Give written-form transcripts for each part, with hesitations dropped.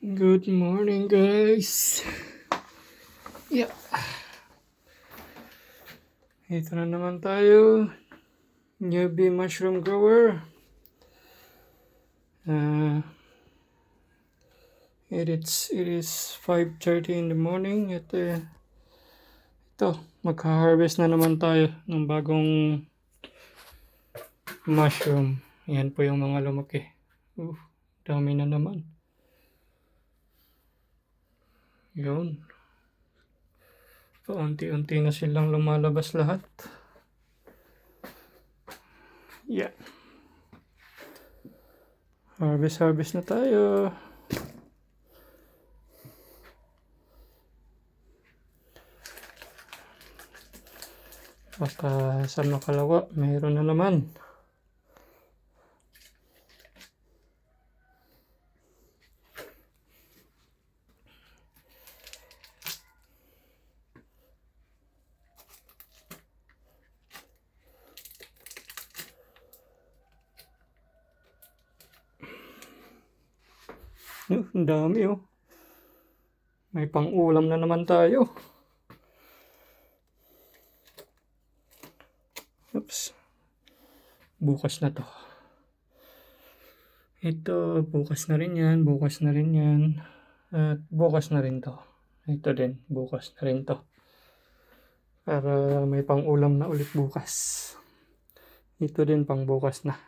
Good morning, guys. Yeah. Ito na naman tayo. Newbie mushroom grower. It is 5:30 in the morning. Ito, magka-harvest na naman tayo ng bagong mushroom. Yan po yung mga lumaki. Dami na naman. Yun. Paunti-unti na silang lumalabas lahat. Yeah. Harvest na tayo. Baka sa makalawa, mayroon na naman. Ang dami oh. May pang-ulam na naman tayo. Oops. Bukas na to. Ito, bukas na rin yan. Bukas na rin yan. At bukas na rin to. Ito din, bukas na rin to. Para may pang-ulam na ulit bukas. Ito din pang bukas na.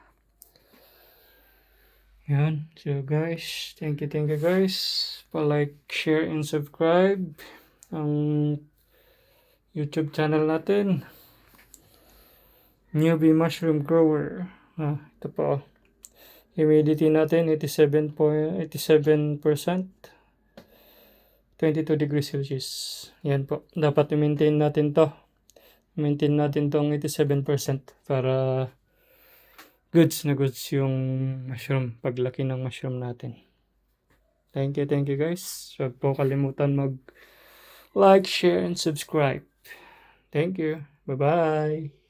Yan. So guys, thank you guys. Pa-like, share, and subscribe ang YouTube channel natin. Newbie mushroom grower. Ito po. Humidity natin 87%. 22 degrees Celsius. Yan po. Dapat i-maintain natin to. Maintain natin tong 87% para goods na goods yung mushroom. Paglaki ng mushroom natin. Thank you guys. Huwag po kalimutan mag like, share, and subscribe. Thank you. Bye-bye.